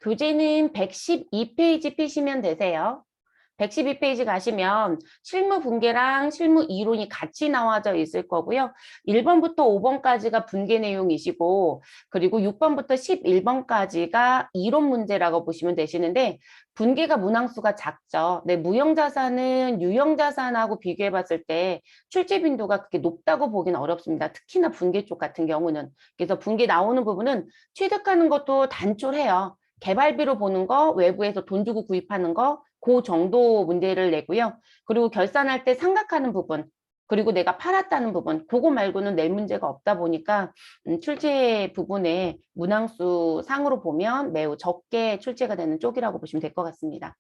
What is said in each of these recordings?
교재는 112페이지 피시면 되세요. 112페이지 가시면 실무 분계랑 실무 이론이 같이 나와져 있을 거고요. 1번부터 5번까지가 분계 내용이시고, 그리고 6번부터 11번까지가 이론 문제라고 보시면 되시는데, 분계가 문항수가 작죠. 네, 무형자산은 유형자산하고 비교해 봤을 때 출제 빈도가 그렇게 높다고 보기는 어렵습니다. 특히나 분계 쪽 같은 경우는. 그래서 분계 나오는 부분은 취득하는 것도 단촐해요. 개발비로 보는 거, 외부에서 돈 주고 구입하는 거, 그 정도 문제를 내고요. 그리고 결산할 때 상각하는 부분, 그리고 내가 팔았다는 부분, 그거 말고는 낼 문제가 없다 보니까 출제 부분에 문항수 상으로 보면 매우 적게 출제가 되는 쪽이라고 보시면 될 것 같습니다.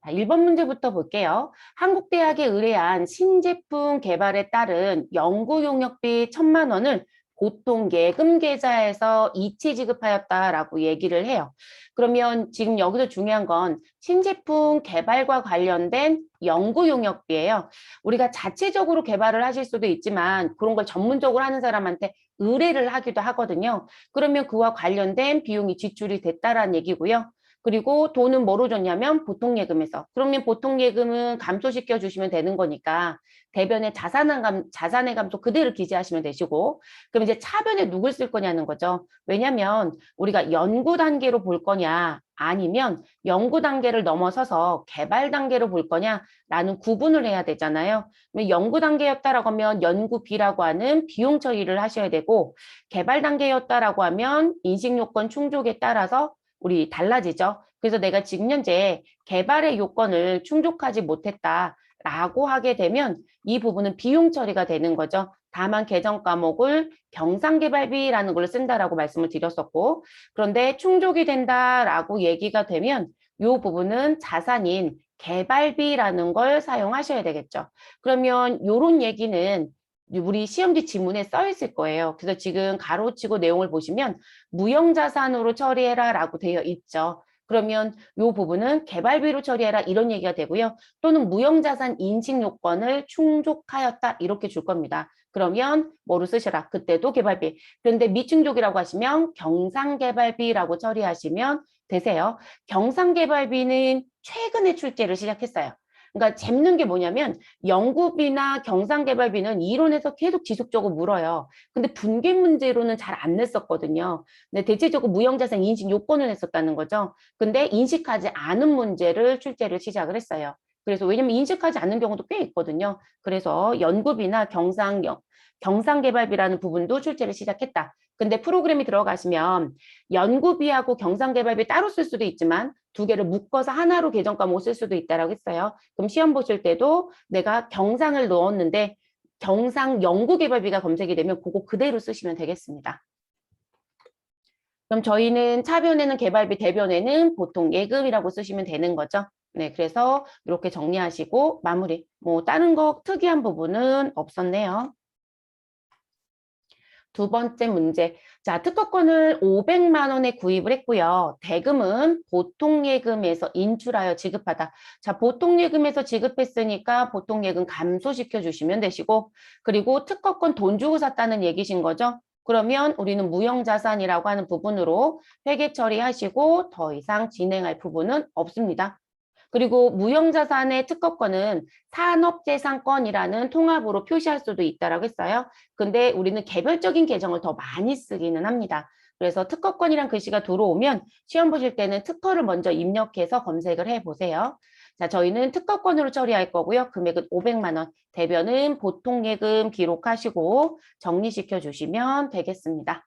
자, 1번 문제부터 볼게요. 한국대학에 의뢰한 신제품 개발에 따른 연구용역비 1,000만 원을 보통 예금 계좌에서 이체 지급하였다라고 얘기를 해요. 그러면 지금 여기서 중요한 건 신제품 개발과 관련된 연구용역비예요. 우리가 자체적으로 개발을 하실 수도 있지만 그런 걸 전문적으로 하는 사람한테 의뢰를 하기도 하거든요. 그러면 그와 관련된 비용이 지출이 됐다라는 얘기고요. 그리고 돈은 뭐로 줬냐면 보통예금에서. 그러면 보통예금은 감소시켜 주시면 되는 거니까 대변에 자산의 감소 그대로 기재하시면 되시고, 그럼 이제 차변에 누굴 쓸 거냐는 거죠. 왜냐면 우리가 연구 단계로 볼 거냐 아니면 연구 단계를 넘어서서 개발 단계로 볼 거냐라는 구분을 해야 되잖아요. 연구 단계였다라고 하면 연구비라고 하는 비용 처리를 하셔야 되고, 개발 단계였다라고 하면 인식 요건 충족에 따라서 우리 달라지죠. 그래서 내가 지금 현재 개발의 요건을 충족하지 못했다라고 하게 되면 이 부분은 비용 처리가 되는 거죠. 다만 개정 과목을 경상개발비라는 걸 쓴다라고 말씀을 드렸었고, 그런데 충족이 된다라고 얘기가 되면 이 부분은 자산인 개발비라는 걸 사용하셔야 되겠죠. 그러면 이런 얘기는 우리 시험지 지문에 써 있을 거예요. 그래서 지금 가로치고 내용을 보시면 무형자산으로 처리해라 라고 되어 있죠. 그러면 이 부분은 개발비로 처리해라 이런 얘기가 되고요. 또는 무형자산 인식 요건을 충족하였다 이렇게 줄 겁니다. 그러면 뭐로 쓰시라? 그때도 개발비. 그런데 미충족이라고 하시면 경상개발비라고 처리하시면 되세요. 경상개발비는 최근에 출제를 시작했어요. 그러니까 재밌는 게 뭐냐면 연구비나 경상개발비는 이론에서 계속 지속적으로 물어요. 근데 분계 문제로는 잘 안 냈었거든요. 근데 대체적으로 무형자산 인식 요건을 냈었다는 거죠. 근데 인식하지 않은 문제를 출제를 시작을 했어요. 그래서 왜냐면 인식하지 않는 경우도 꽤 있거든요. 그래서 연구비나 경상개발비라는 부분도 출제를 시작했다. 근데 프로그램이 들어가시면 연구비하고 경상개발비 따로 쓸 수도 있지만 두 개를 묶어서 하나로 개정 과목 쓸 수도 있다라고 했어요. 그럼 시험 보실 때도 내가 경상을 넣었는데 경상 연구개발비가 검색이 되면 그거 그대로 쓰시면 되겠습니다. 그럼 저희는 차변에는 개발비, 대변에는 보통 예금이라고 쓰시면 되는 거죠. 네, 그래서 이렇게 정리하시고 마무리. 뭐 다른 거 특이한 부분은 없었네요. 두 번째 문제. 자, 특허권을 500만 원에 구입을 했고요. 대금은 보통예금에서 인출하여 지급하다. 자, 보통예금에서 지급했으니까 보통예금 감소시켜 주시면 되시고, 그리고 특허권 돈 주고 샀다는 얘기신 거죠. 그러면 우리는 무형자산이라고 하는 부분으로 회계 처리하시고 더 이상 진행할 부분은 없습니다. 그리고 무형자산의 특허권은 산업재산권이라는 통합으로 표시할 수도 있다라고 했어요. 근데 우리는 개별적인 계정을 더 많이 쓰기는 합니다. 그래서 특허권이란 글씨가 들어오면 시험 보실 때는 특허를 먼저 입력해서 검색을 해보세요. 자, 저희는 특허권으로 처리할 거고요. 금액은 500만 원, 대변은 보통예금 기록하시고 정리시켜 주시면 되겠습니다.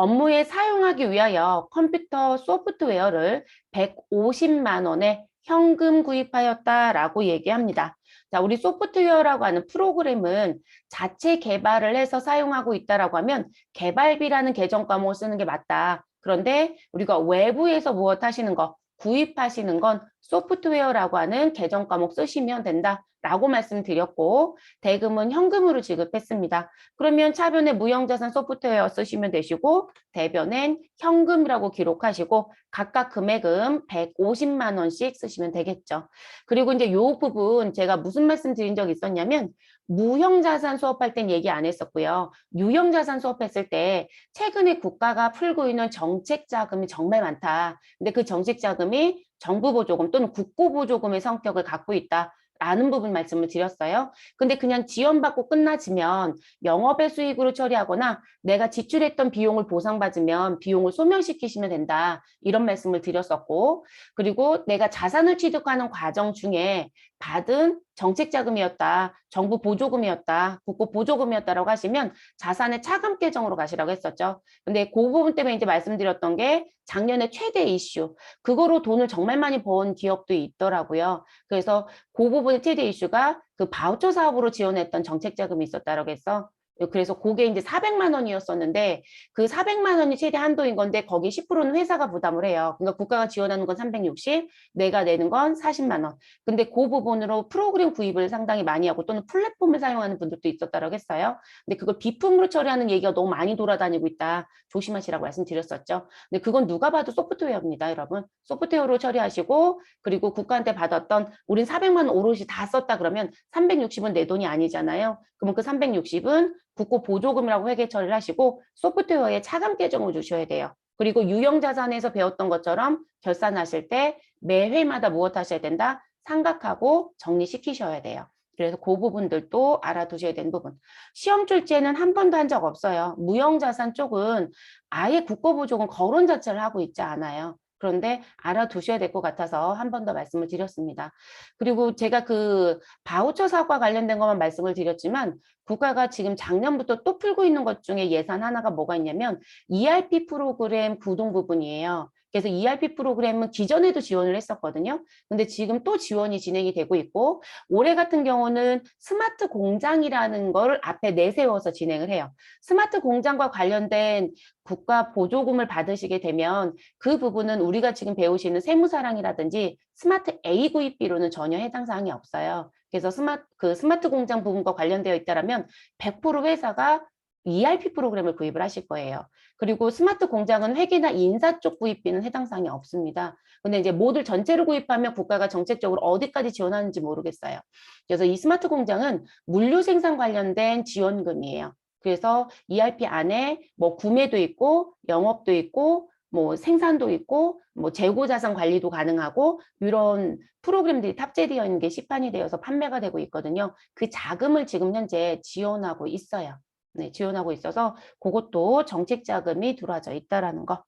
업무에 사용하기 위하여 컴퓨터 소프트웨어를 150만 원에 현금 구입하였다라고 얘기합니다. 자, 우리 소프트웨어라고 하는 프로그램은 자체 개발을 해서 사용하고 있다라고 하면 개발비라는 계정 과목을 쓰는 게 맞다. 그런데 우리가 외부에서 무엇 하시는 거, 구입하시는 건 소프트웨어라고 하는 계정 과목 쓰시면 된다라고 말씀드렸고 대금은 현금으로 지급했습니다. 그러면 차변에 무형자산 소프트웨어 쓰시면 되시고 대변엔 현금이라고 기록하시고 각각 금액은 150만 원씩 쓰시면 되겠죠. 그리고 이제 요 부분 제가 무슨 말씀 드린 적 있었냐면 무형자산 수업할 땐 얘기 안 했었고요. 유형자산 수업했을 때 최근에 국가가 풀고 있는 정책 자금이 정말 많다. 근데 그 정책 자금이 정부 보조금 또는 국고 보조금의 성격을 갖고 있다. 라는 부분 말씀을 드렸어요. 근데 그냥 지원받고 끝나지면 영업의 수익으로 처리하거나 내가 지출했던 비용을 보상받으면 비용을 소멸시키시면 된다. 이런 말씀을 드렸었고, 그리고 내가 자산을 취득하는 과정 중에 받은 정책 자금이었다, 정부 보조금이었다, 국고 보조금이었다라고 하시면 자산의 차감 계정으로 가시라고 했었죠. 근데 그 부분 때문에 이제 말씀드렸던 게 작년에 최대 이슈, 그거로 돈을 정말 많이 번 기업도 있더라고요. 그래서 그 부분의 최대 이슈가 그 바우처 사업으로 지원했던 정책 자금이 있었다라고 해서 그래서 그게 이제 400만 원이었었는데 그 400만 원이 최대 한도인 건데 거기 10%는 회사가 부담을 해요. 그러니까 국가가 지원하는 건 360, 내가 내는 건 40만 원. 근데 그 부분으로 프로그램 구입을 상당히 많이 하고 또는 플랫폼을 사용하는 분들도 있었다고 했어요. 근데 그걸 비품으로 처리하는 얘기가 너무 많이 돌아다니고 있다. 조심하시라고 말씀드렸었죠. 근데 그건 누가 봐도 소프트웨어입니다, 여러분. 소프트웨어로 처리하시고 그리고 국가한테 받았던 우린 400만 원 오롯이 다 썼다 그러면 360은 내 돈이 아니잖아요. 그러면 그 360은 국고 보조금이라고 회계 처리를 하시고 소프트웨어에 차감 계정을 주셔야 돼요. 그리고 유형자산에서 배웠던 것처럼 결산하실 때 매 회마다 무엇 하셔야 된다? 삼각하고 정리시키셔야 돼요. 그래서 그 부분들도 알아두셔야 되는 부분. 시험 출제는 한 번도 한 적 없어요. 무형자산 쪽은 아예 국고보조금 거론 자체를 하고 있지 않아요. 그런데 알아두셔야 될 것 같아서 한 번 더 말씀을 드렸습니다. 그리고 제가 그 바우처 사업과 관련된 것만 말씀을 드렸지만 국가가 지금 작년부터 또 풀고 있는 것 중에 예산 하나가 뭐가 있냐면 ERP 프로그램 구동 부분이에요. 그래서 ERP 프로그램은 기존에도 지원을 했었거든요. 근데 지금 또 지원이 진행이 되고 있고 올해 같은 경우는 스마트 공장이라는 걸 앞에 내세워서 진행을 해요. 스마트 공장과 관련된 국가 보조금을 받으시게 되면 그 부분은 우리가 지금 배우시는 세무사랑이라든지 스마트 A 구입비로는 전혀 해당 사항이 없어요. 그래서 스마트 공장 부분과 관련되어 있다면 100% 회사가 ERP 프로그램을 구입을 하실 거예요. 그리고 스마트 공장은 회계나 인사 쪽 구입비는 해당 사항이 없습니다. 근데 이제 모듈 전체를 구입하면 국가가 정책적으로 어디까지 지원하는지 모르겠어요. 그래서 이 스마트 공장은 물류 생산 관련된 지원금이에요. 그래서 ERP 안에 뭐 구매도 있고 영업도 있고 뭐 생산도 있고 뭐 재고 자산 관리도 가능하고 이런 프로그램들이 탑재되어 있는 게 시판이 되어서 판매가 되고 있거든요. 그 자금을 지금 현재 지원하고 있어요. 네, 지원하고 있어서 그것도 정책 자금이 들어와져 있다라는 거.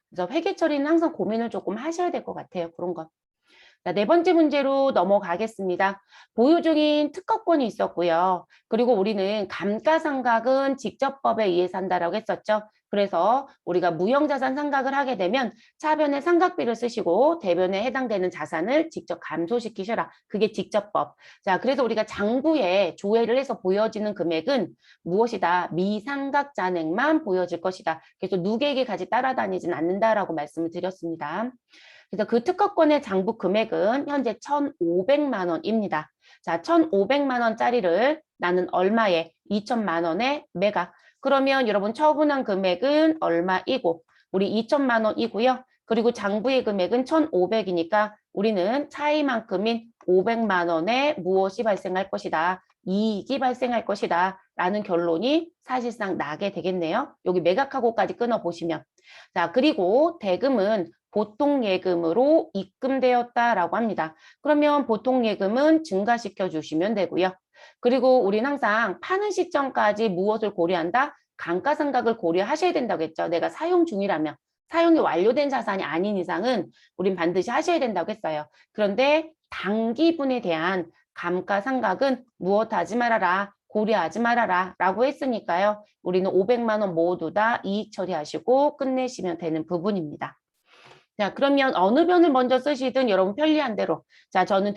그래서 회계 처리는 항상 고민을 조금 하셔야 될 것 같아요. 그런 거. 자, 네 번째 문제로 넘어가겠습니다. 보유 중인 특허권이 있었고요. 그리고 우리는 감가상각은 직접법에 의해서 한다라고 했었죠. 그래서 우리가 무형자산 상각을 하게 되면 차변에 상각비를 쓰시고 대변에 해당되는 자산을 직접 감소시키셔라. 그게 직접법. 자, 그래서 우리가 장부에 조회를 해서 보여지는 금액은 무엇이다? 미상각 잔액만 보여질 것이다. 그래서 누계액이 따라다니진 않는다라고 말씀을 드렸습니다. 그래서 그 특허권의 장부 금액은 현재 1,500만 원입니다. 자, 1,500만 원짜리를 나는 얼마에 2천만 원에 매각. 그러면 여러분 처분한 금액은 얼마이고 우리 2천만 원이고요. 그리고 장부의 금액은 1,500이니까 우리는 차이만큼인 500만 원에 무엇이 발생할 것이다. 이익이 발생할 것이다. 라는 결론이 사실상 나게 되겠네요. 여기 매각하고까지 끊어보시면. 자, 그리고 대금은 보통 예금으로 입금되었다라고 합니다. 그러면 보통 예금은 증가시켜 주시면 되고요. 그리고 우리는 항상 파는 시점까지 무엇을 고려한다? 감가상각을 고려하셔야 된다고 했죠. 내가 사용 중이라면. 사용이 완료된 자산이 아닌 이상은 우린 반드시 하셔야 된다고 했어요. 그런데 당기분에 대한 감가상각은 무엇 하지 말아라. 고려하지 말아라 라고 했으니까요. 우리는 500만 원 모두 다 이익 처리하시고 끝내시면 되는 부분입니다. 자, 그러면 어느 변을 먼저 쓰시든 여러분 편리한 대로. 자, 저는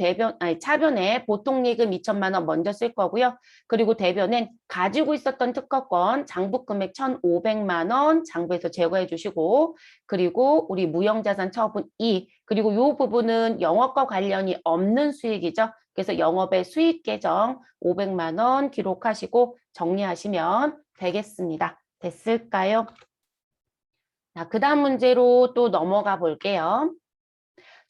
차변에 보통예금 2천만 원 먼저 쓸 거고요. 그리고 대변엔 가지고 있었던 특허권 장부금액 1,500만 원 장부에서 제거해 주시고, 그리고 우리 무형자산 처분 2, 그리고 이 부분은 영업과 관련이 없는 수익이죠. 그래서 영업의 수익 계정 500만 원 기록하시고 정리하시면 되겠습니다. 됐을까요? 자, 그 다음 문제로 또 넘어가 볼게요.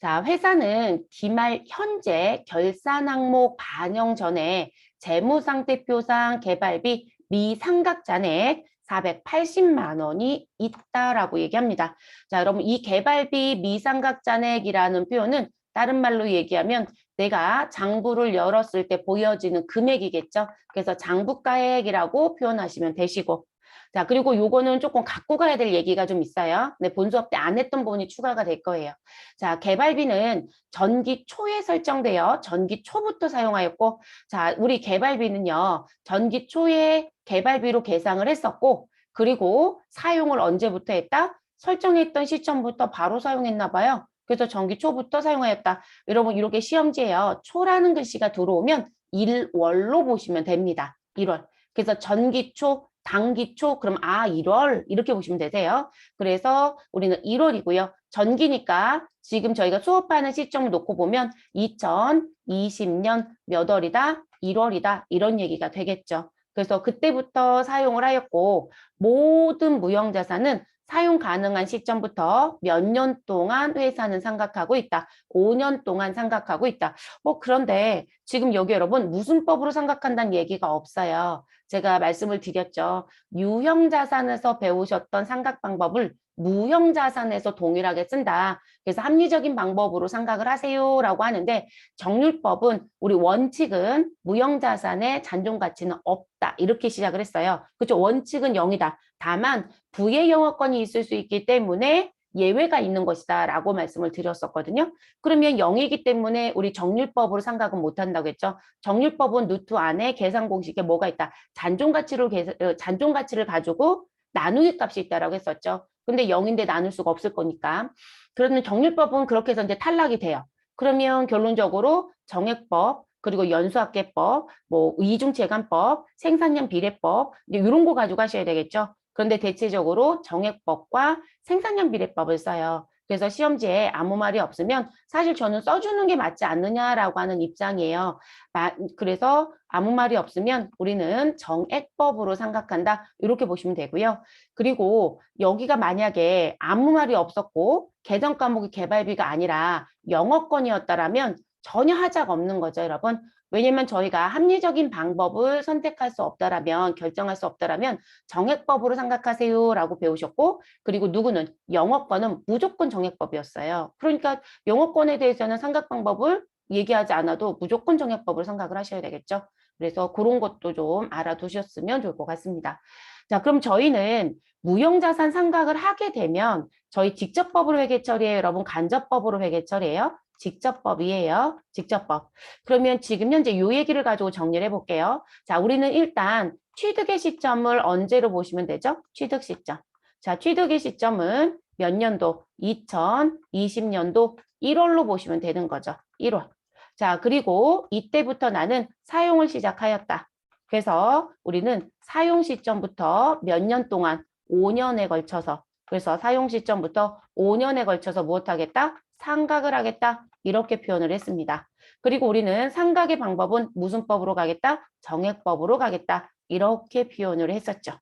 자, 회사는 기말 현재 결산 항목 반영 전에 재무상태표상 개발비 미상각 잔액 480만 원이 있다라고 얘기합니다. 자, 여러분 이 개발비 미상각 잔액이라는 표현은 다른 말로 얘기하면 내가 장부를 열었을 때 보여지는 금액이겠죠. 그래서 장부가액이라고 표현하시면 되시고, 자, 그리고 요거는 조금 갖고 가야 될 얘기가 좀 있어요. 네, 본 수업 때 안 했던 부분이 추가가 될 거예요. 자, 개발비는 전기 초에 설정되어 전기 초부터 사용하였고, 자, 우리 개발비는요, 전기 초에 개발비로 계상을 했었고, 그리고 사용을 언제부터 했다? 설정했던 시점부터 바로 사용했나 봐요. 그래서 전기 초부터 사용하였다. 여러분, 이렇게 시험지에요. 초라는 글씨가 들어오면 1월로 보시면 됩니다. 1월. 그래서 전기초, 단기초, 그럼 1월 이렇게 보시면 되세요. 그래서 우리는 1월이고요. 전기니까 지금 저희가 수업하는 시점을 놓고 보면 2020년 몇 월이다? 1월이다. 이런 얘기가 되겠죠. 그래서 그때부터 사용을 하였고 모든 무형자산은 사용 가능한 시점부터 몇 년 동안 회사는 상각하고 있다. 5년 동안 상각하고 있다. 그런데 지금 여기 여러분 무슨 법으로 상각한다는 얘기가 없어요. 제가 말씀을 드렸죠. 유형자산에서 배우셨던 상각 방법을 무형자산에서 동일하게 쓴다. 그래서 합리적인 방법으로 상각을 하세요라고 하는데 정률법은 우리 원칙은 무형자산의 잔존가치는 없다. 이렇게 시작을 했어요. 그렇죠? 원칙은 0이다. 다만 부의 영업권이 있을 수 있기 때문에 예외가 있는 것이다 라고 말씀을 드렸었거든요. 그러면 0이기 때문에 우리 정률법으로 상각은 못한다고 했죠. 정률법은 루트 안에 계산 공식에 뭐가 있다. 잔존가치를 가지고 나누기 값이 있다라고 했었죠. 근데 0인데 나눌 수가 없을 거니까. 그러면 정률법은 그렇게 해서 이제 탈락이 돼요. 그러면 결론적으로 정액법, 그리고 연수학계법, 뭐 이중체감법, 생산량 비례법 이런 거 가지고 하셔야 되겠죠. 그런데 대체적으로 정액법과 생산량 비례법을 써요. 그래서 시험지에 아무 말이 없으면 사실 저는 써주는 게 맞지 않느냐라고 하는 입장이에요. 그래서 아무 말이 없으면 우리는 정액법으로 생각한다. 이렇게 보시면 되고요. 그리고 여기가 만약에 아무 말이 없었고 개정 과목이 개발비가 아니라 영어권이었다라면 전혀 하자가 없는 거죠, 여러분. 왜냐면 저희가 합리적인 방법을 선택할 수 없다라면, 결정할 수 없다라면 정액법으로 생각하세요라고 배우셨고, 그리고 누구는 영어권은 무조건 정액법이었어요. 그러니까 영어권에 대해서는 생각 방법을 얘기하지 않아도 무조건 정액법을 생각을 하셔야 되겠죠. 그래서 그런 것도 좀 알아두셨으면 좋을 것 같습니다. 자, 그럼 저희는 무형자산 상각을 하게 되면 저희 직접법으로 회계 처리해요, 여러분? 간접법으로 회계 처리해요? 직접법이에요. 직접법. 그러면 지금 현재 요 얘기를 가지고 정리를 해볼게요. 자, 우리는 일단 취득의 시점을 언제로 보시면 되죠? 취득 시점. 자, 취득의 시점은 몇 년도? 2020년도 1월로 보시면 되는 거죠. 1월. 자, 그리고 이때부터 나는 사용을 시작하였다. 그래서 우리는 사용 시점부터 몇 년 동안 5년에 걸쳐서 그래서 사용 시점부터 5년에 걸쳐서 무엇하겠다? 상각을 하겠다. 이렇게 표현을 했습니다. 그리고 우리는 상각의 방법은 무슨 법으로 가겠다? 정액법으로 가겠다. 이렇게 표현을 했었죠.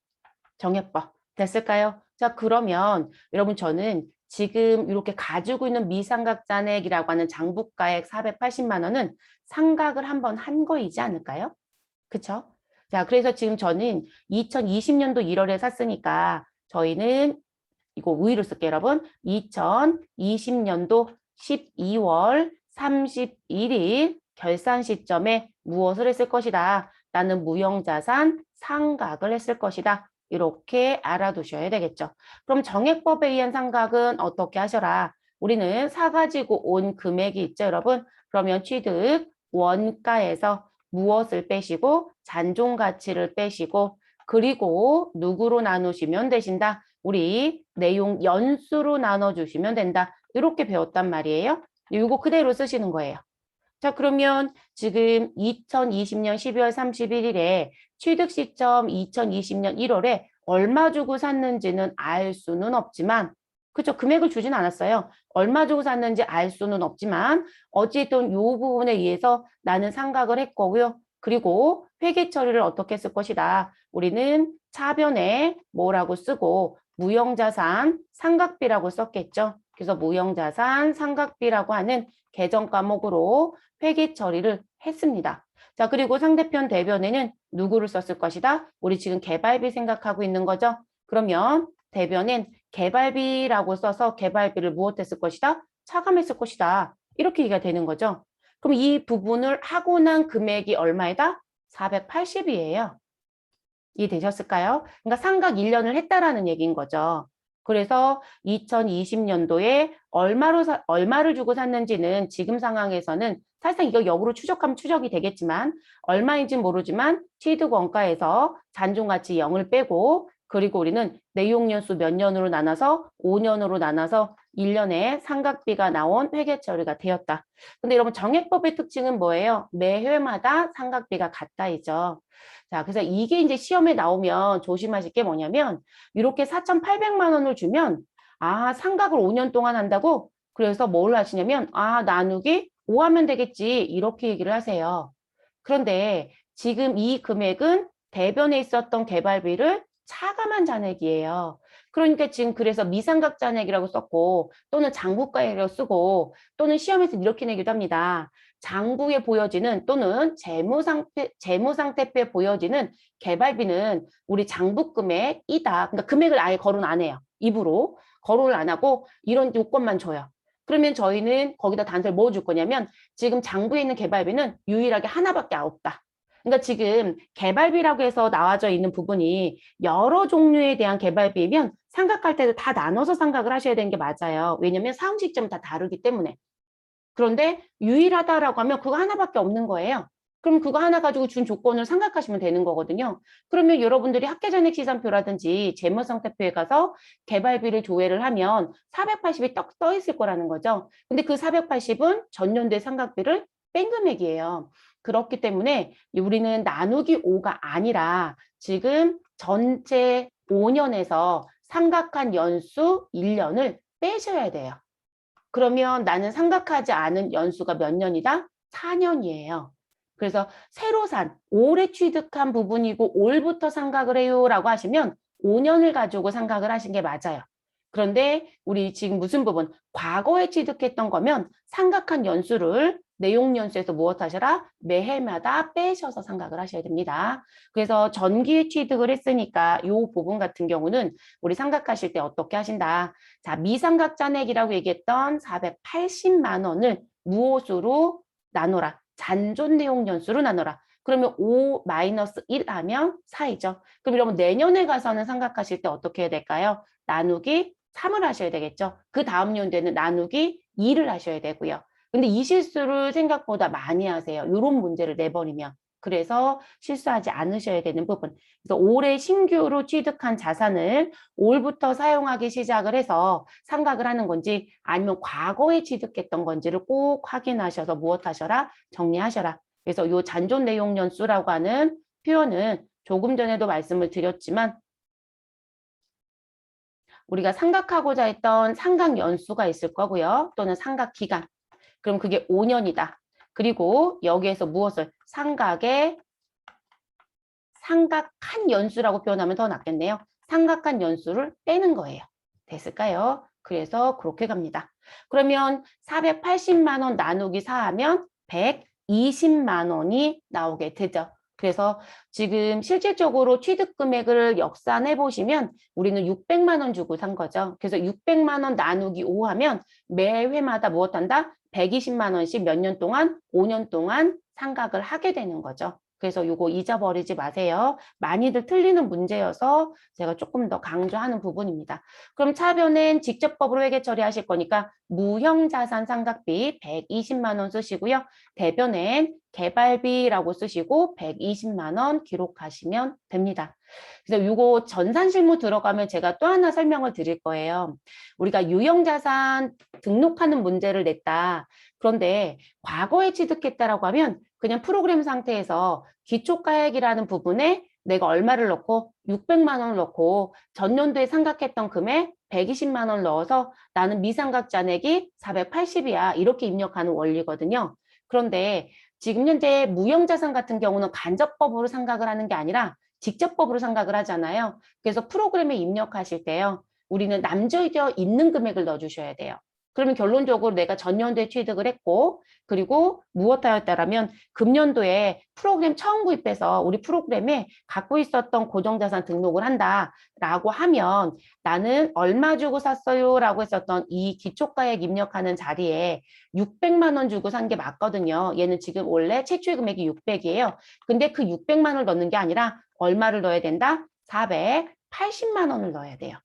정액법. 됐을까요? 자, 그러면 여러분 저는 지금 이렇게 가지고 있는 미상각 잔액이라고 하는 장부가액 480만 원은 상각을 한번 한 거이지 않을까요? 그쵸? 자, 그래서 지금 저는 2020년도 1월에 샀으니까 저희는 이거 우위로 쓸게요, 여러분. 2020년도 12월 31일 결산 시점에 무엇을 했을 것이다. 나는 무형자산 상각을 했을 것이다. 이렇게 알아두셔야 되겠죠. 그럼 정액법에 의한 상각은 어떻게 하셔라? 우리는 사가지고 온 금액이 있죠, 여러분. 그러면 취득 원가에서 무엇을 빼시고 잔존가치를 빼시고 그리고 누구로 나누시면 되신다? 우리 내용 연수로 나눠주시면 된다. 이렇게 배웠단 말이에요. 이거 그대로 쓰시는 거예요. 자, 그러면 지금 2020년 12월 31일에 취득 시점 2020년 1월에 얼마 주고 샀는지는 알 수는 없지만, 그쵸? 금액을 주진 않았어요. 얼마 주고 샀는지 알 수는 없지만, 어쨌든 이 부분에 의해서 나는 상각을 했고요. 그리고 회계 처리를 어떻게 쓸 것이다. 우리는 차변에 뭐라고 쓰고, 무형자산 상각비라고 썼겠죠. 그래서 무형자산 상각비라고 하는 계정 과목으로 회계 처리를 했습니다. 자, 그리고 상대편 대변에는 누구를 썼을 것이다? 우리 지금 개발비 생각하고 있는 거죠? 그러면 대변엔 개발비라고 써서 개발비를 무엇했을 것이다? 차감했을 것이다. 이렇게 얘기가 되는 거죠. 그럼 이 부분을 하고 난 금액이 얼마이다? 480이에요. 이해되셨을까요? 그러니까 상각 1년을 했다라는 얘기인 거죠. 그래서 2020년도에 얼마를 주고 샀는지는 지금 상황에서는 사실상 이거 역으로 추적하면 추적이 되겠지만 얼마인지 모르지만 취득 원가에서 잔존가치 0을 빼고 그리고 우리는 내용연수 몇 년으로 나눠서 5년으로 나눠서 1년에 상각비가 나온 회계 처리가 되었다. 근데 여러분 정액법의 특징은 뭐예요? 매 회마다 상각비가 같다이죠. 자, 그래서 이게 이제 시험에 나오면 조심하실 게 뭐냐면 이렇게 4,800만 원을 주면 아, 상각을 5년 동안 한다고? 그래서 뭘 하시냐면 아, 나누기 5 하면 되겠지. 이렇게 얘기를 하세요. 그런데 지금 이 금액은 대변에 있었던 개발비를 차감한 잔액이에요. 그러니까 지금 그래서 미상각 잔액이라고 썼고 또는 장부가액이라고 쓰고 또는 시험에서 이렇게 내기도 합니다. 장부에 보여지는 또는 재무상태표에 보여지는 개발비는 우리 장부금액이다. 그러니까 금액을 아예 거론 안 해요. 입으로 거론을 안 하고 이런 요건만 줘요. 그러면 저희는 거기다 단서를 뭐 줄 거냐면 지금 장부에 있는 개발비는 유일하게 하나밖에 없다. 그러니까 지금 개발비라고 해서 나와져 있는 부분이 여러 종류에 대한 개발비면 상각할 때도 다 나눠서 상각을 하셔야 되는 게 맞아요. 왜냐면 사용 시점은 다 다르기 때문에. 그런데 유일하다라고 하면 그거 하나밖에 없는 거예요. 그럼 그거 하나 가지고 준 조건을 삼각하시면 되는 거거든요. 그러면 여러분들이 학계전액 시산표라든지 재무상태표에 가서 개발비를 조회를 하면 480이 떡 떠 있을 거라는 거죠. 근데 그 480은 전년도의 삼각비를 뺀 금액이에요. 그렇기 때문에 우리는 나누기 5가 아니라 지금 전체 5년에서 삼각한 연수 1년을 빼셔야 돼요. 그러면 나는 삼각하지 않은 연수가 몇 년이다? 4년이에요. 그래서 새로 산, 올해 취득한 부분이고 올부터 삼각을 해요라고 하시면 5년을 가지고 삼각을 하신 게 맞아요. 그런데 우리 지금 무슨 부분? 과거에 취득했던 거면 삼각한 연수를 내용연수에서 무엇 하셔라? 매해마다 빼셔서 삼각을 하셔야 됩니다. 그래서 전기에 취득을 했으니까 이 부분 같은 경우는 우리 삼각하실 때 어떻게 하신다? 자, 미삼각 잔액이라고 얘기했던 480만 원을 무엇으로 나눠라? 잔존 내용 연수로 나눠라. 그러면 5 마이너스 1 하면 4이죠. 그럼 여러분 내년에 가서는 삼각하실 때 어떻게 해야 될까요? 나누기 3을 하셔야 되겠죠. 그 다음 연도에는 나누기 2를 하셔야 되고요. 근데 이 실수를 생각보다 많이 하세요. 이런 문제를 내버리면. 그래서 실수하지 않으셔야 되는 부분. 그래서 올해 신규로 취득한 자산을 올부터 사용하기 시작을 해서 삼각을 하는 건지 아니면 과거에 취득했던 건지를 꼭 확인하셔서 무엇 하셔라? 정리하셔라. 그래서 이 잔존 내용 연수라고 하는 표현은 조금 전에도 말씀을 드렸지만 우리가 삼각하고자 했던 삼각 연수가 있을 거고요. 또는 삼각 기간. 그럼 그게 5년이다. 그리고 여기에서 무엇을? 삼각한 연수라고 표현하면 더 낫겠네요. 삼각한 연수를 빼는 거예요. 됐을까요? 그래서 그렇게 갑니다. 그러면 480만 원 나누기 4 하면 120만 원이 나오게 되죠. 그래서 지금 실질적으로 취득 금액을 역산해 보시면 우리는 600만 원 주고 산 거죠. 그래서 600만 원 나누기 5 하면 매 회마다 무엇 한다? 120만 원씩 몇 년 동안? 5년 동안 상각을 하게 되는 거죠. 그래서 요거 잊어버리지 마세요. 많이들 틀리는 문제여서 제가 조금 더 강조하는 부분입니다. 그럼 차변은 직접법으로 회계 처리하실 거니까 무형자산 상각비 120만 원 쓰시고요. 대변엔 개발비라고 쓰시고 120만 원 기록하시면 됩니다. 그래서 요거 전산실무 들어가면 제가 또 하나 설명을 드릴 거예요. 우리가 유형자산 등록하는 문제를 냈다. 그런데 과거에 취득했다라고 하면 그냥 프로그램 상태에서 기초가액이라는 부분에 내가 얼마를 넣고 600만 원을 넣고 전년도에 상각했던 금액 120만 원을 넣어서 나는 미상각 잔액이 480이야. 이렇게 입력하는 원리거든요. 그런데 지금 현재 무형자산 같은 경우는 간접법으로 상각을 하는 게 아니라 직접법으로 상각을 하잖아요. 그래서 프로그램에 입력하실 때요. 우리는 남겨져 있는 금액을 넣어주셔야 돼요. 그러면 결론적으로 내가 전년도에 취득을 했고 그리고 무엇하였다라면 금년도에 프로그램 처음 구입해서 우리 프로그램에 갖고 있었던 고정자산 등록을 한다라고 하면 나는 얼마 주고 샀어요 라고 했었던 이 기초가액 입력하는 자리에 600만 원 주고 산 게 맞거든요. 얘는 지금 원래 채취 금액이 600이에요. 근데 그 600만 원을 넣는 게 아니라 얼마를 넣어야 된다? 480만 원을 넣어야 돼요.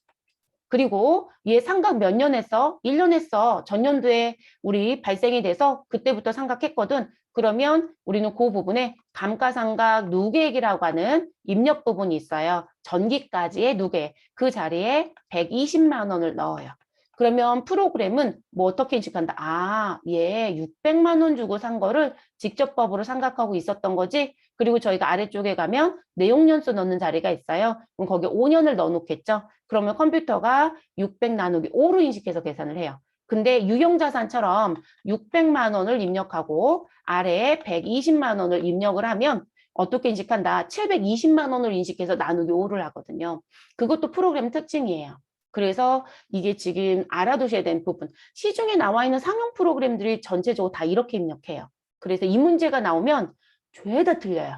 그리고 얘 상각 몇 년 했어? 1년 했어. 전년도에 우리 발생이 돼서 그때부터 상각했거든. 그러면 우리는 그 부분에 감가상각 누계액이라고 하는 입력 부분이 있어요. 전기까지의 누계. 그 자리에 120만 원을 넣어요. 그러면 프로그램은 뭐 어떻게 인식한다? 아, 얘 600만 원 주고 산 거를 직접법으로 상각하고 있었던 거지. 그리고 저희가 아래쪽에 가면 내용연수 넣는 자리가 있어요. 그럼 거기에 5년을 넣어놓겠죠. 그러면 컴퓨터가 600 나누기 5로 인식해서 계산을 해요. 근데 유형자산처럼 600만 원을 입력하고 아래에 120만 원을 입력을 하면 어떻게 인식한다? 720만 원을 인식해서 나누기 5를 하거든요. 그것도 프로그램 특징이에요. 그래서 이게 지금 알아두셔야 되는 부분. 시중에 나와 있는 상용 프로그램들이 전체적으로 다 이렇게 입력해요. 그래서 이 문제가 나오면 죄다 틀려요.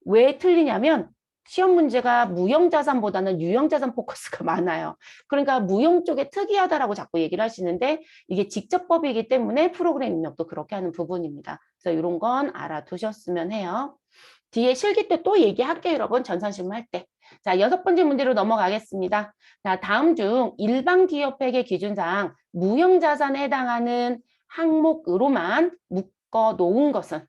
왜 틀리냐면 시험 문제가 무형자산보다는 유형자산 포커스가 많아요. 그러니까 무형 쪽에 특이하다라고 자꾸 얘기를 하시는데 이게 직접법이기 때문에 프로그램 입력도 그렇게 하는 부분입니다. 그래서 이런 건 알아두셨으면 해요. 뒤에 실기 때 또 얘기할게요, 여러분. 전산실무 할 때. 자, 6번째 문제로 넘어가겠습니다. 자, 다음 중 일반 기업회계 기준상 무형자산에 해당하는 항목으로만 묶어 놓은 것은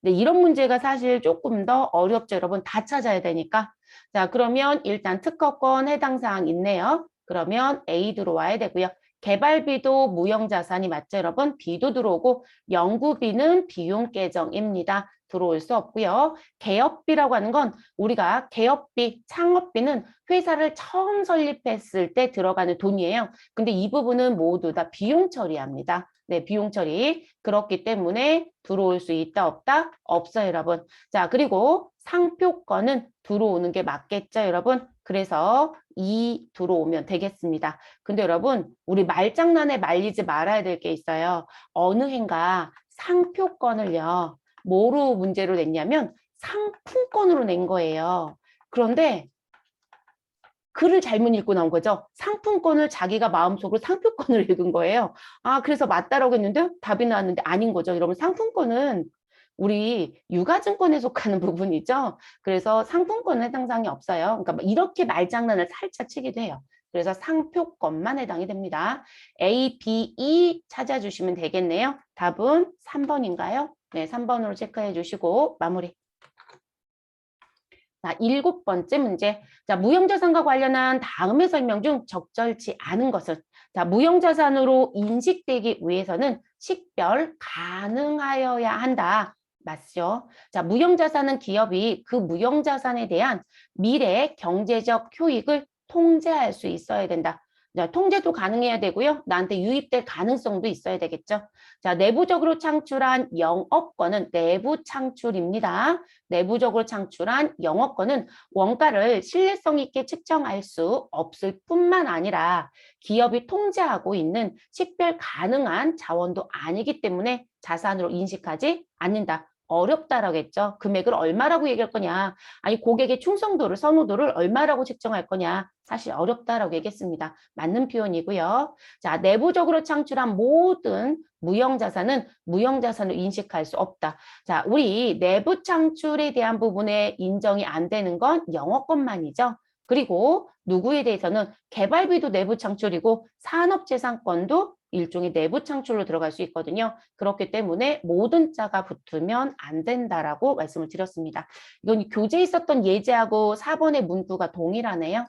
네, 이런 문제가 사실 조금 더 어렵죠, 여러분. 다 찾아야 되니까. 자, 그러면 일단 특허권 해당 사항 있네요. 그러면 A 들어와야 되고요. 개발비도 무형자산이 맞죠, 여러분? B도 들어오고 연구비는 비용 계정입니다. 들어올 수 없고요. 개업비라고 하는 건 우리가 개업비, 창업비는 회사를 처음 설립했을 때 들어가는 돈이에요. 근데 이 부분은 모두 다 비용 처리합니다. 네, 비용 처리. 그렇기 때문에 들어올 수 있다, 없다? 없어요, 여러분. 자, 그리고 상표권은 들어오는 게 맞겠죠, 여러분? 그래서 2 들어오면 되겠습니다. 근데 여러분, 우리 말장난에 말리지 말아야 될 게 있어요. 어느 해인가 상표권을요, 뭐로 문제로 냈냐면 상품권으로 낸 거예요. 그런데 글을 잘못 읽고 나온 거죠. 상품권을 자기가 마음속으로 상표권을 읽은 거예요. 아, 그래서 맞다라고 했는데 답이 나왔는데 아닌 거죠. 여러분, 상품권은 우리 유가증권에 속하는 부분이죠. 그래서 상품권은 해당 사항이 없어요. 그러니까 이렇게 말장난을 살짝 치기도 해요. 그래서 상표권만 해당이 됩니다. A, B, E 찾아주시면 되겠네요. 답은 3번인가요? 네, 3번으로 체크해 주시고 마무리. 자, 7번째 문제. 자, 무형자산과 관련한 다음의 설명 중 적절치 않은 것은 자, 무형자산으로 인식되기 위해서는 식별 가능하여야 한다. 맞죠? 자, 무형자산은 기업이 그 무형자산에 대한 미래 경제적 효익을 통제할 수 있어야 된다. 자, 통제도 가능해야 되고요. 나한테 유입될 가능성도 있어야 되겠죠. 자, 내부적으로 창출한 영업권은 내부 창출입니다. 내부적으로 창출한 영업권은 원가를 신뢰성 있게 측정할 수 없을 뿐만 아니라 기업이 통제하고 있는 식별 가능한 자원도 아니기 때문에 자산으로 인식하지 않는다. 어렵다라고 했죠. 금액을 얼마라고 얘기할 거냐. 아니 고객의 충성도를 선호도를 얼마라고 측정할 거냐. 사실 어렵다라고 얘기했습니다. 맞는 표현이고요. 자, 내부적으로 창출한 모든 무형자산은 무형자산으로 인식할 수 없다. 자, 우리 내부 창출에 대한 부분에 인정이 안 되는 건 영업권만이죠. 그리고 누구에 대해서는 개발비도 내부 창출이고 산업재산권도 일종의 내부 창출로 들어갈 수 있거든요. 그렇기 때문에 모든 자가 붙으면 안 된다라고 말씀을 드렸습니다. 이건 교재에 있었던 예제하고 4번의 문구가 동일하네요.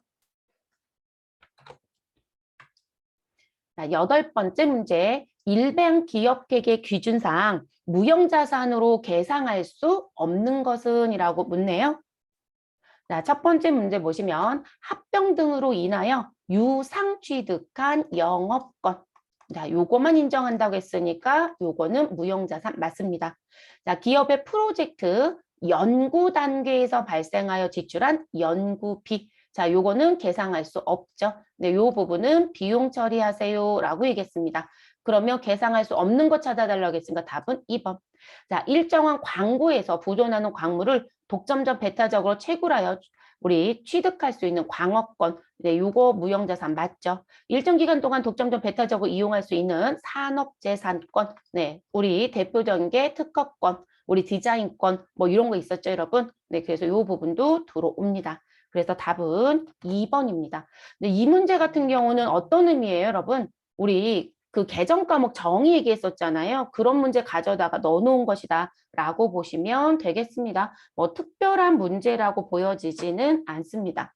자, 8번째 문제. 일반 기업회계 기준상 무형자산으로 계상할 수 없는 것은? 이라고 묻네요. 자, 첫 번째 문제 보시면 합병 등으로 인하여 유상 취득한 영업권. 자, 요거만 인정한다고 했으니까 요거는 무형자산 맞습니다. 자, 기업의 프로젝트 연구 단계에서 발생하여 지출한 연구비. 자, 요거는 계상할 수 없죠. 네, 요 부분은 비용 처리하세요라고 얘기했습니다. 그러면 계상할 수 없는 거 찾아달라고 했으니까 답은 2번. 자, 일정한 광고에서 보존하는 광물을 독점적 배타적으로 채굴하여 우리 취득할 수 있는 광업권. 네, 요거 무형자산 맞죠? 일정 기간 동안 독점적 배타적으로 이용할 수 있는 산업재산권. 네, 우리 대표적인 게 특허권, 우리 디자인권, 뭐 이런 거 있었죠, 여러분? 네, 그래서 요 부분도 들어옵니다. 그래서 답은 2번입니다. 근데 이 문제 같은 경우는 어떤 의미예요, 여러분? 우리 그 개정 과목 정의 얘기했었잖아요. 그런 문제 가져다가 넣어놓은 것이다 라고 보시면 되겠습니다. 뭐 특별한 문제라고 보여지지는 않습니다.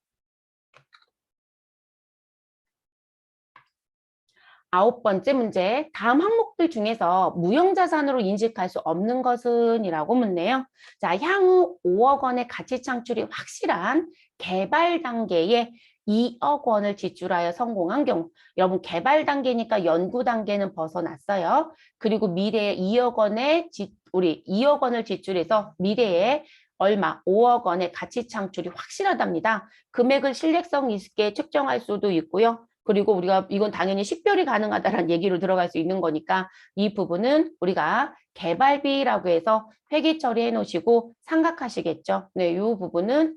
9번째 문제, 다음 항목들 중에서 무형자산으로 인식할 수 없는 것은? 이라고 묻네요. 자, 향후 5억 원의 가치 창출이 확실한 개발 단계에 2억 원을 지출하여 성공한 경우, 여러분 개발 단계니까 연구 단계는 벗어났어요. 그리고 미래에 2억 원의 우리 2억 원을 지출해서 미래에 얼마? 5억 원의 가치 창출이 확실하답니다. 금액을 신뢰성 있게 측정할 수도 있고요. 그리고 우리가 이건 당연히 식별이 가능하다라는 얘기로 들어갈 수 있는 거니까 이 부분은 우리가 개발비라고 해서 회계 처리해 놓으시고 삼각하시겠죠. 네, 이 부분은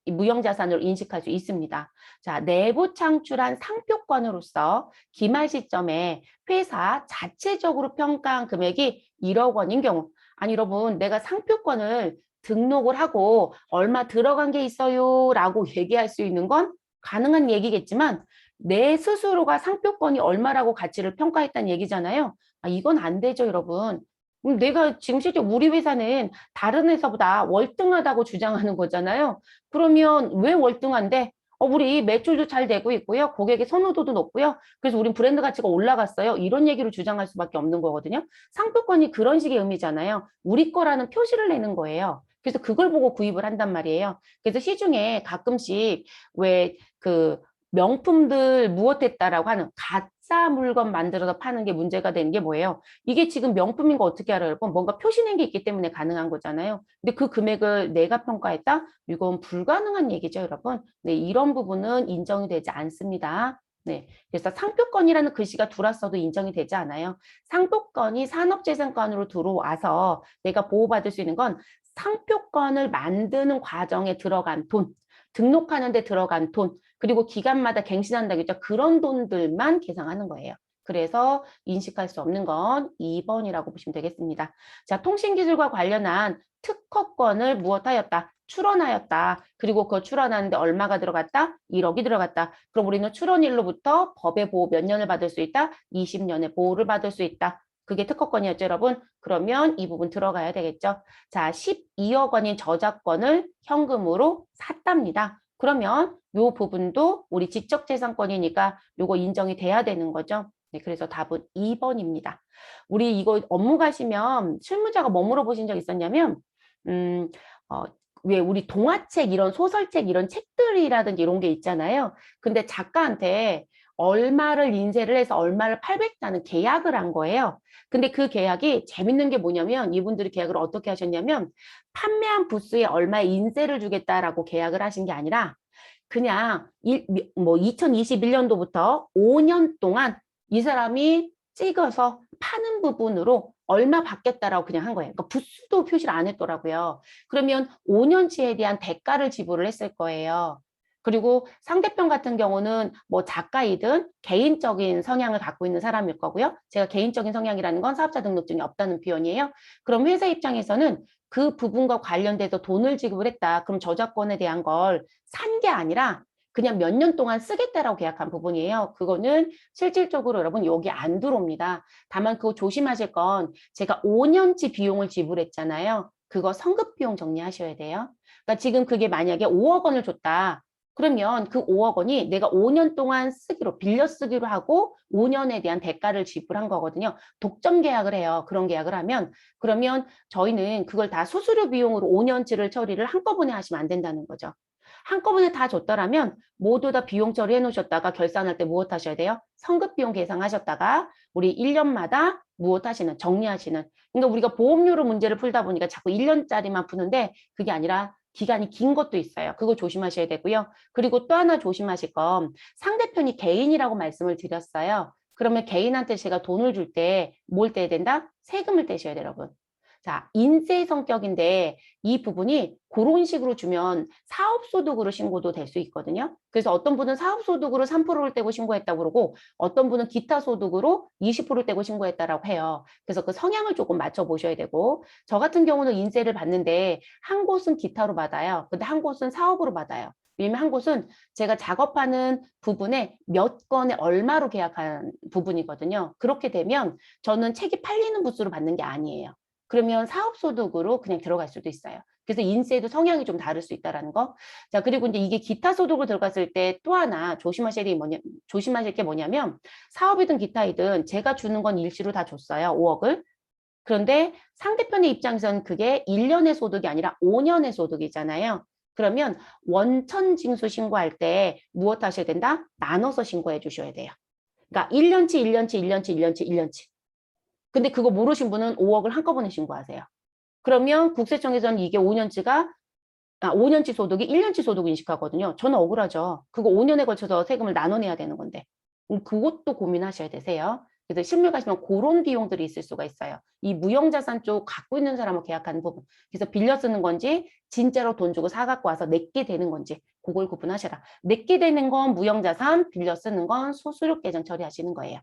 무형자산으로 인식할 수 있습니다. 자, 내부 창출한 상표권으로서 기말 시점에 회사 자체적으로 평가한 금액이 1억 원인 경우, 아니 여러분 내가 상표권을 등록을 하고 얼마 들어간 게 있어요 라고 얘기할 수 있는 건 가능한 얘기겠지만 내 스스로가 상표권이 얼마라고 가치를 평가했다는 얘기잖아요. 아, 이건 안 되죠, 여러분. 내가 지금 실제 우리 회사는 다른 회사보다 월등하다고 주장하는 거잖아요. 그러면 왜 월등한데? 우리 매출도 잘 되고 있고요. 고객의 선호도도 높고요. 그래서 우린 브랜드 가치가 올라갔어요. 이런 얘기를 주장할 수밖에 없는 거거든요. 상표권이 그런 식의 의미잖아요. 우리 거라는 표시를 내는 거예요. 그래서 그걸 보고 구입을 한단 말이에요. 그래서 시중에 가끔씩 왜그 명품들 무엇했다라고 하는 가짜 물건 만들어서 파는 게 문제가 되는 게 뭐예요? 이게 지금 명품인 거 어떻게 알아요? 뭔가 표시낸 게 있기 때문에 가능한 거잖아요. 근데 그 금액을 내가 평가했다? 이건 불가능한 얘기죠, 여러분. 네, 이런 부분은 인정이 되지 않습니다. 네, 그래서 상표권이라는 글씨가 들어왔어도 인정이 되지 않아요. 상표권이 산업재산권으로 들어와서 내가 보호받을 수 있는 건 상표권을 만드는 과정에 들어간 돈, 등록하는 데 들어간 돈, 그리고 기간마다 갱신한다겠죠. 그런 돈들만 계상하는 거예요. 그래서 인식할 수 없는 건 2번이라고 보시면 되겠습니다. 자, 통신기술과 관련한 특허권을 무엇하였다? 출원하였다. 그리고 그거 출원하는데 얼마가 들어갔다? 1억이 들어갔다. 그럼 우리는 출원일로부터 법의 보호 몇 년을 받을 수 있다? 20년의 보호를 받을 수 있다. 그게 특허권이었죠, 여러분? 그러면 이 부분 들어가야 되겠죠. 자, 12억 원인 저작권을 현금으로 샀답니다. 그러면 이 부분도 우리 지적재산권이니까 요거 인정이 돼야 되는 거죠. 네, 그래서 답은 2번입니다. 우리 이거 업무 가시면 실무자가 뭐 물어보신 적 있었냐면 음, 어, 왜 우리 동화책 이런 소설책 이런 책들이라든지 이런 게 있잖아요. 근데 작가한테 얼마를 인쇄를 해서 얼마를 팔겠다는 계약을 한 거예요. 근데 그 계약이 재밌는 게 뭐냐면 이분들이 계약을 어떻게 하셨냐면 판매한 부수에 얼마의 인세를 주겠다라고 계약을 하신 게 아니라 그냥 2021년도부터 5년 동안 이 사람이 찍어서 파는 부분으로 얼마 받겠다라고 그냥 한 거예요. 그러니까 부수도 표시를 안 했더라고요. 그러면 5년치에 대한 대가를 지불을 했을 거예요. 그리고 상대편 같은 경우는 뭐 작가이든 개인적인 성향을 갖고 있는 사람일 거고요. 제가 개인적인 성향이라는 건 사업자 등록증이 없다는 표현이에요. 그럼 회사 입장에서는 그 부분과 관련돼서 돈을 지급을 했다. 그럼 저작권에 대한 걸 산 게 아니라 그냥 몇 년 동안 쓰겠다라고 계약한 부분이에요. 그거는 실질적으로 여러분 여기 안 들어옵니다. 다만 그거 조심하실 건 제가 5년치 비용을 지불했잖아요. 그거 성급 비용 정리하셔야 돼요. 그러니까 지금 그게 만약에 5억 원을 줬다. 그러면 그 5억 원이 내가 5년 동안 쓰기로 빌려 쓰기로 하고 5년에 대한 대가를 지불한 거거든요. 독점 계약을 해요. 그런 계약을 하면 그러면 저희는 그걸 다 수수료 비용으로 5년치를 처리를 한꺼번에 하시면 안 된다는 거죠. 한꺼번에 다 줬더라면 모두 다 비용 처리해 놓으셨다가 결산할 때 무엇 하셔야 돼요? 성급 비용 계상하셨다가 우리 1년마다 무엇 하시는, 정리하시는. 그러니까 우리가 보험료로 문제를 풀다 보니까 자꾸 1년짜리만 푸는데 그게 아니라 기간이 긴 것도 있어요. 그거 조심하셔야 되고요. 그리고 또 하나 조심하실 건 상대편이 개인이라고 말씀을 드렸어요. 그러면 개인한테 제가 돈을 줄 때 뭘 떼야 된다? 세금을 떼셔야 돼요, 여러분. 자, 인세 성격인데 이 부분이 그런 식으로 주면 사업소득으로 신고도 될 수 있거든요. 그래서 어떤 분은 사업소득으로 3%를 떼고 신고했다고 그러고 어떤 분은 기타 소득으로 20%를 떼고 신고했다라고 해요. 그래서 그 성향을 조금 맞춰보셔야 되고 저 같은 경우는 인세를 받는데 한 곳은 기타로 받아요. 근데 한 곳은 사업으로 받아요. 왜냐면 한 곳은 제가 작업하는 부분에 몇 건에 얼마로 계약한 부분이거든요. 그렇게 되면 저는 책이 팔리는 부수로 받는 게 아니에요. 그러면 사업소득으로 그냥 들어갈 수도 있어요. 그래서 인세도 성향이 좀 다를 수 있다는 거. 자, 그리고 이제 이게 기타 소득으로 들어갔을 때 또 하나 조심하실 게 뭐냐면 사업이든 기타이든 제가 주는 건 일시로 다 줬어요. 5억을. 그런데 상대편의 입장에서는 그게 1년의 소득이 아니라 5년의 소득이잖아요. 그러면 원천징수 신고할 때 무엇 하셔야 된다? 나눠서 신고해 주셔야 돼요. 그러니까 1년치, 1년치, 1년치, 1년치, 1년치. 근데 그거 모르신 분은 5억을 한꺼번에 신고하세요. 그러면 국세청에서는 이게 5년치 소득이 1년치 소득을 인식하거든요. 저는 억울하죠. 그거 5년에 걸쳐서 세금을 나눠내야 되는 건데. 그것도 고민하셔야 되세요. 그래서 실물 가시면 그런 비용들이 있을 수가 있어요. 이 무형자산 쪽 갖고 있는 사람을 계약하는 부분. 그래서 빌려 쓰는 건지 진짜로 돈 주고 사갖고 와서 내게 되는 건지 그걸 구분하셔라. 내게 되는 건 무형자산, 빌려 쓰는 건 수수료 계정 처리하시는 거예요.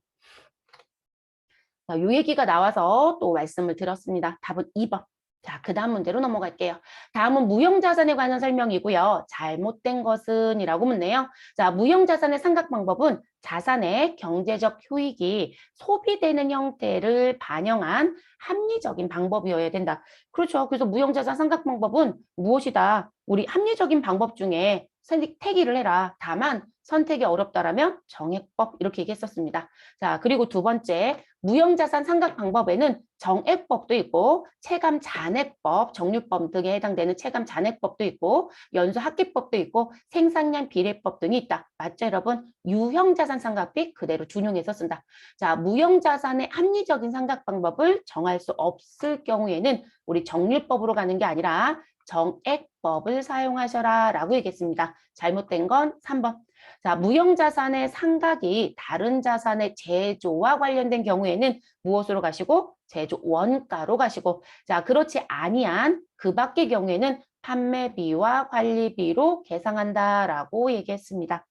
요 얘기가 나와서 또 말씀을 드렸습니다. 답은 2번. 자, 그 다음 문제로 넘어갈게요. 다음은 무형자산에 관한 설명이고요. 잘못된 것은 이라고 묻네요. 자, 무형자산의 삼각 방법은 자산의 경제적 효익이 소비되는 형태를 반영한 합리적인 방법이어야 된다. 그렇죠. 그래서 무형자산 삼각 방법은 무엇이다? 우리 합리적인 방법 중에 선택기를 해라. 다만 선택이 어렵다라면 정액법 이렇게 얘기했었습니다. 자, 그리고 두 번째 무형자산 상각 방법에는 정액법도 있고 체감 잔액법, 정률법 등에 해당되는 체감 잔액법도 있고 연수 합계법도 있고 생산량 비례법 등이 있다. 맞죠, 여러분? 유형자산 상각비 그대로 준용해서 쓴다. 자, 무형자산의 합리적인 상각 방법을 정할 수 없을 경우에는 우리 정률법으로 가는 게 아니라 정액법을 사용하셔라 라고 얘기했습니다. 잘못된 건 3번. 자, 무형자산의 상각이 다른 자산의 제조와 관련된 경우에는 무엇으로 가시고? 제조 원가로 가시고. 자, 그렇지 아니한 그 밖의 경우에는 판매비와 관리비로 계상한다라고 얘기했습니다.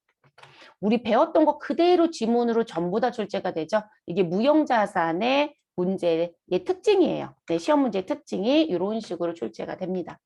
우리 배웠던 거 그대로 지문으로 전부 다 출제가 되죠. 이게 무형자산의 문제의 특징이에요. 네, 시험 문제의 특징이 이런 식으로 출제가 됩니다.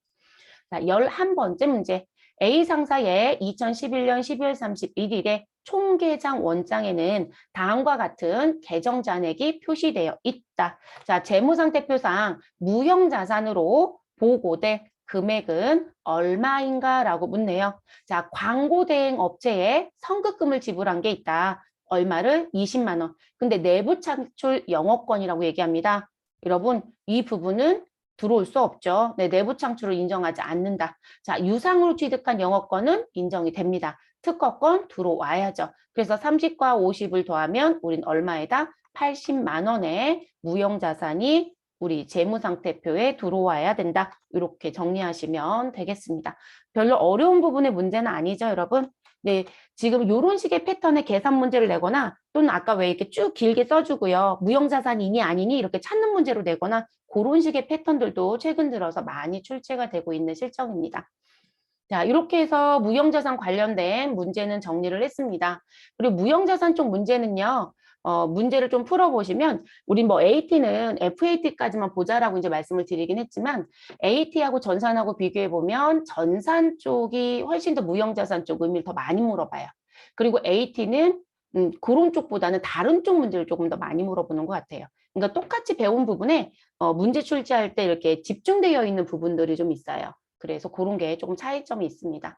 자, 11번째 문제. A 상사의 2011년 12월 31일에 총계장 원장에는 다음과 같은 계정 잔액이 표시되어 있다. 자, 재무상태표상 무형자산으로 보고될 금액은 얼마인가라고 묻네요. 자, 광고 대행 업체에 선급금을 지불한 게 있다. 얼마를? 20만 원. 근데 내부 창출 영업권이라고 얘기합니다. 여러분, 이 부분은 들어올 수 없죠. 네, 내부 창출을 인정하지 않는다. 자, 유상으로 취득한 영업권은 인정이 됩니다. 특허권 들어와야죠. 그래서 30과 50을 더하면 우린 얼마에다? 80만 원의 무형자산이 우리 재무상태표에 들어와야 된다. 이렇게 정리하시면 되겠습니다. 별로 어려운 부분의 문제는 아니죠, 여러분? 네, 지금 이런 식의 패턴의 계산 문제를 내거나 또는 아까 왜 이렇게 쭉 길게 써주고요. 무형자산이니 아니니 이렇게 찾는 문제로 내거나 그런 식의 패턴들도 최근 들어서 많이 출제가 되고 있는 실정입니다. 자, 이렇게 해서 무형자산 관련된 문제는 정리를 했습니다. 그리고 무형자산 쪽 문제는요, 문제를 좀 풀어보시면, 우리 뭐 AT는 FAT까지만 보자라고 이제 말씀을 드리긴 했지만, AT하고 전산하고 비교해보면 전산 쪽이 훨씬 더 무형자산 쪽 의미를 더 많이 물어봐요. 그리고 AT는 그런 쪽보다는 다른 쪽 문제를 조금 더 많이 물어보는 것 같아요. 그러니까 똑같이 배운 부분에 문제 출제할 때 이렇게 집중되어 있는 부분들이 좀 있어요. 그래서 그런 게 조금 차이점이 있습니다.